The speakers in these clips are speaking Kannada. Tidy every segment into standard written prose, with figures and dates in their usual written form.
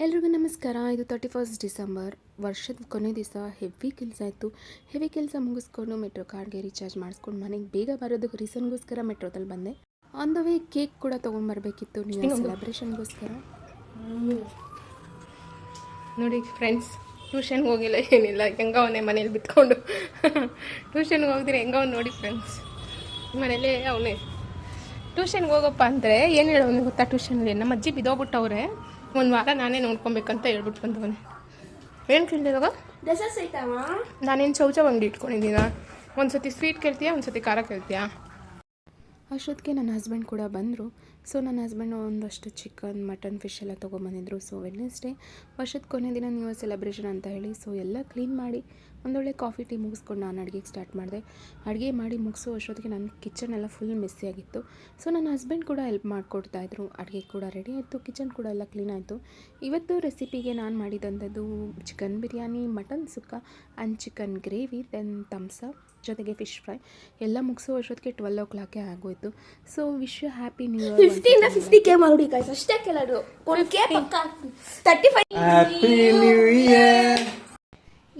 ಎಲ್ರಿಗೂ ನಮಸ್ಕಾರ. ಇದು 31 ಡಿಸೆಂಬರ್, ವರ್ಷದ ಕೊನೆ ದಿವಸ. ಹೆವಿ ಕೆಲಸ ಇತ್ತು. ಹೆವಿ ಕೆಲಸ ಮುಗಿಸ್ಕೊಂಡು ಮೆಟ್ರೋ ಕಾರ್ಡ್ಗೆ ರೀಚಾರ್ಜ್ ಮಾಡಿಸ್ಕೊಂಡು ಮನೆಗೆ ಬೇಗ ಬರೋದಕ್ಕೆ ರೀಸನ್ಗೋಸ್ಕರ ಮೆಟ್ರೋದಲ್ಲಿ ಬಂದೆ. ಆನ್ ದ ವೇ ಕೇಕ್ ಕೂಡ ತೊಗೊಂಡ್ಬರ್ಬೇಕಿತ್ತು ನೀವು ಸೆಲೆಬ್ರೇಷನ್ಗೋಸ್ಕರ. ನೋಡಿ ಫ್ರೆಂಡ್ಸ್, ಟ್ಯೂಷನ್ಗೆ ಹೋಗಿಲ್ಲ, ಏನಿಲ್ಲ, ಹೆಂಗ ಅವನೇ ಮನೇಲಿ ಬಿತ್ಕೊಂಡು ಟ್ಯೂಷನ್ಗೆ ಹೋಗಿದ್ರೆ ಹೆಂಗ ಅವ್ನು ನೋಡಿ ಫ್ರೆಂಡ್ಸ್, ಮನೇಲೇ ಅವನೇ. ಟ್ಯೂಷನ್ಗೆ ಹೋಗಪ್ಪ ಅಂದರೆ ಏನು ಹೇಳೋನು ಗೊತ್ತಾ, ಟ್ಯೂಷನಲ್ಲಿ ನಮ್ಮ ಅಜ್ಜಿ ಬಿದ್ದೋಗ್ಬಿಟ್ಟವ್ರೆ, ಒಂದು ವಾರ ನಾನೇ ನೋಡ್ಕೊಬೇಕಂತ ಹೇಳ್ಬಿಟ್ಟು ಬಂದವನೇ. ಏನು ಕೇಳಿದಾಗ ನಾನೇನು ಚೌಚೌ ಅಂಗಡಿ ಇಟ್ಕೊಂಡಿದ್ದೀನ, ಒಂದು ಸತಿ ಸ್ವೀಟ್ ಕೇಳ್ತೀಯಾ, ಒಂದು ಸತಿ ಖಾರ ಕೇಳ್ತೀಯಾ. ಅಷ್ಟೊತ್ತಿಗೆ ನನ್ನ ಹಸ್ಬೆಂಡ್ ಕೂಡ ಬಂದರು. ಸೊ ನನ್ನ ಹಸ್ಬೆಂಡ್ ಒಂದಷ್ಟು ಚಿಕನ್, ಮಟನ್, ಫಿಶ್ ಎಲ್ಲ ತೊಗೊಂಬಂದಿದ್ರು. ಸೊ ವೆಡ್ನೆಸ್ಡೇ, ವರ್ಷದ ಕೊನೆ ದಿನ ನ್ಯೂ ಇಯರ್ ಸೆಲೆಬ್ರೇಷನ್ ಅಂತ ಹೇಳಿ ಸೊ ಎಲ್ಲ ಕ್ಲೀನ್ ಮಾಡಿ ಒಂದೊಳ್ಳೆ ಕಾಫಿ ಟೀ ಮುಗಿಸ್ಕೊಂಡು ನಾನು ಅಡುಗೆಗೆ ಸ್ಟಾರ್ಟ್ ಮಾಡಿದೆ. ಅಡುಗೆ ಮಾಡಿ ಮುಗಿಸೋ ಅಷ್ಟೊತ್ತಿಗೆ ನನ್ನ ಕಿಚನ್ ಎಲ್ಲ ಫುಲ್ ಮೆಸ್ಸಿಯಾಗಿತ್ತು. ಸೊ ನನ್ನ ಹಸ್ಬೆಂಡ್ ಕೂಡ ಹೆಲ್ಪ್ ಮಾಡಿಕೊಡ್ತಾಯಿದ್ರು. ಅಡುಗೆ ಕೂಡ ರೆಡಿ ಆಯಿತು, ಕಿಚನ್ ಕೂಡ ಎಲ್ಲ ಕ್ಲೀನ್ ಆಯಿತು. ಇವತ್ತು ರೆಸಿಪಿಗೆ ನಾನು ಮಾಡಿದಂಥದ್ದು chicken biryani, mutton sukka and chicken gravy, then Thums Up ಜೊತೆಗೆ ಫಿಶ್ ಫ್ರೈ ಎಲ್ಲ ಮುಗಿಸೋ ಅಷ್ಟೊತ್ತಿಗೆ 12 ಆಗೋಯಿತು. So wish you happy new year. 50K ಮಾಡಿ ಗೈಸ್, ಅಷ್ಟೇ ಕೇಳೋದು. 1K ಪಕ್ಕ 35 ಹ್ಯಾಪಿ ನ್ಯೂ ಇಯರ್.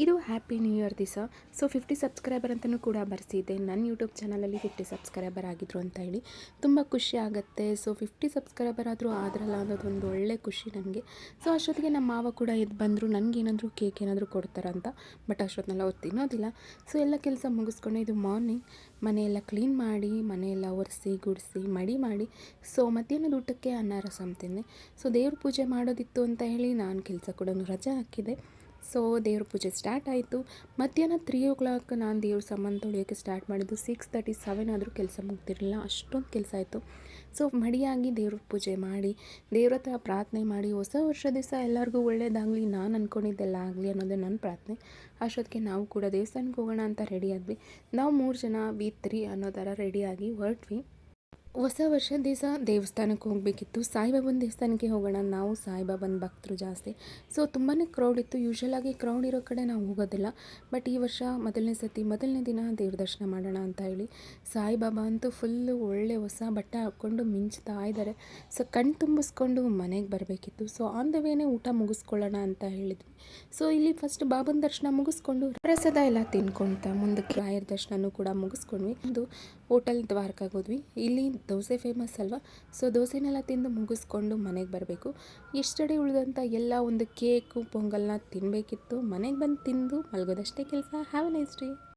ಇದು ಹ್ಯಾಪಿ ನ್ಯೂ ಇಯರ್ ದಿವಸ. ಸೊ 50 ಸಬ್ಸ್ಕ್ರೈಬರ್ ಅಂತಲೂ ಕೂಡ ಬರೆಸಿದ್ದೆ. ನನ್ನ ಯೂಟ್ಯೂಬ್ ಚಾನಲಲ್ಲಿ 50 ಸಬ್ಸ್ಕ್ರೈಬರ್ ಆಗಿದ್ರು ಅಂತ ಹೇಳಿ ತುಂಬ ಖುಷಿ ಆಗುತ್ತೆ. ಸೊ 50 ಸಬ್ಸ್ಕ್ರೈಬರ್ ಆದರೂ ಆದ್ರಲ್ಲ ಅನ್ನೋದು ಒಂದು ಒಳ್ಳೆ ಖುಷಿ ನನಗೆ. ಸೊ ಅಷ್ಟೊತ್ತಿಗೆ ನಮ್ಮ ಮಾವ ಕೂಡ ಎದ್ದು ಬಂದರು, ನನಗೇನಾದರೂ ಕೇಕ್ ಏನಾದರೂ ಕೊಡ್ತಾರಂತ. ಬಟ್ ಅಷ್ಟೊತ್ತಿನೆಲ್ಲ ಅವ್ರು ತಿನ್ನೋದಿಲ್ಲ. ಸೊ ಎಲ್ಲ ಕೆಲಸ ಮುಗಿಸ್ಕೊಂಡು ಇದು ಮಾರ್ನಿಂಗ್ ಮನೆಯೆಲ್ಲ ಕ್ಲೀನ್ ಮಾಡಿ, ಮನೆಯೆಲ್ಲ ಒರೆಸಿ ಗುಡಿಸಿ ಮಡಿ ಮಾಡಿ, ಸೊ ಮಧ್ಯಾಹ್ನದ ಊಟಕ್ಕೆ ಅನ್ನ ರಸಂ ತಿಂದೆ. ಸೊ ದೇವ್ರ ಪೂಜೆ ಮಾಡೋದಿತ್ತು ಅಂತ ಹೇಳಿ ನಾನು ಕೆಲಸ ಕೂಡ ರಜೆ ಹಾಕಿದೆ. ಸೊ ದೇವ್ರ ಪೂಜೆ ಸ್ಟಾರ್ಟ್ ಆಯಿತು. ಮಧ್ಯಾಹ್ನ 3 ನಾನು ದೇವ್ರ ಸಾಮಾನು ತೊಳೆಯೋಕ್ಕೆ ಸ್ಟಾರ್ಟ್ ಮಾಡಿದ್ದು. 6:37 ಆದರೂ ಕೆಲಸ ಮುಗ್ದಿರಲಿಲ್ಲ, ಅಷ್ಟೊಂದು ಕೆಲಸ ಆಯಿತು. ಸೊ ಮಡಿಯಾಗಿ ದೇವ್ರ ಪೂಜೆ ಮಾಡಿ, ದೇವ್ರ ಹತ್ರ ಪ್ರಾರ್ಥನೆ ಮಾಡಿ, ಹೊಸ ವರ್ಷ ದಿವಸ ಎಲ್ಲರಿಗೂ ಒಳ್ಳೇದಾಗಲಿ, ನಾನು ಅಂದ್ಕೊಂಡಿದ್ದೆಲ್ಲ ಆಗಲಿ ಅನ್ನೋದೇ ನನ್ನ ಪ್ರಾರ್ಥನೆ. ಅಷ್ಟೊತ್ತಿಗೆ ನಾವು ಕೂಡ ದೇವಸ್ಥಾನಕ್ಕೆ ಹೋಗೋಣ ಅಂತ ರೆಡಿ ಆದ್ವಿ. ನಾವು 3 ಜನ V3 ಅನ್ನೋ ಥರ ರೆಡಿಯಾಗಿ ಹೊರಟ್ವಿ. ಹೊಸ ವರ್ಷದ ದಿವಸ ದೇವಸ್ಥಾನಕ್ಕೆ ಹೋಗಬೇಕಿತ್ತು. ಸಾಯಿಬಾಬನ ದೇವಸ್ಥಾನಕ್ಕೆ ಹೋಗೋಣ, ನಾವು ಸಾಯಿಬಾಬನ ಭಕ್ತರು ಜಾಸ್ತಿ. ಸೊ ತುಂಬಾ ಕ್ರೌಡ್ ಇತ್ತು. ಯೂಶ್ವಲಾಗಿ ಕ್ರೌಡ್ ಇರೋ ಕಡೆ ನಾವು ಹೋಗೋದಿಲ್ಲ. ಬಟ್ ಈ ವರ್ಷ ಮೊದಲನೇ ದಿನ ದೇವ್ರ ದರ್ಶನ ಮಾಡೋಣ ಅಂತ ಹೇಳಿ ಸಾಯಿಬಾಬಾ ಅಂತೂ ಫುಲ್ಲು ಒಳ್ಳೆ ಹೊಸ ಬಟ್ಟೆ ಹಾಕ್ಕೊಂಡು ಮಿಂಚ್ತಾ ಇದ್ದಾರೆ. ಸೊ ಕಣ್ಣು ತುಂಬಿಸ್ಕೊಂಡು ಮನೆಗೆ ಬರಬೇಕಿತ್ತು. ಸೊ ಆನ್ ದ ವೇನೇ ಊಟ ಮುಗಿಸ್ಕೊಳ್ಳೋಣ ಅಂತ ಹೇಳಿದ್ವಿ. ಸೊ ಇಲ್ಲಿ ಫಸ್ಟ್ ಬಾಬನ ದರ್ಶನ ಮುಗಿಸ್ಕೊಂಡು ಪ್ರಸಾದ ಎಲ್ಲ ತಿನ್ಕೊಳ್ತಾ ಮುಂದಕ್ಕೆ ರಾಯರ ದರ್ಶನನೂ ಕೂಡ ಮುಗಿಸ್ಕೊಂಡ್ವಿ. ಒಂದು ಹೋಟೆಲ್ ದ್ವಾರಕಾಗೆ ಹೋದ್ವಿ. ಇಲ್ಲಿ ದೋಸೆ ಫೇಮಸ್ ಅಲ್ವಾ. ಸೊ ದೋಸೆನೆಲ್ಲ ತಿಂದು ಮುಗಿಸ್ಕೊಂಡು ಮನೆಗೆ ಬರಬೇಕು. ಎಷ್ಟಡೆ ಉಳಿದಂಥ ಎಲ್ಲ ಒಂದು ಕೇಕು, ಪೊಂಗಲ್ನ ತಿನ್ನಬೇಕಿತ್ತು. ಮನೆಗೆ ಬಂದು ತಿಂದು ಮಲಗೋದಷ್ಟೇ ಕೆಲಸ. Have A nice day.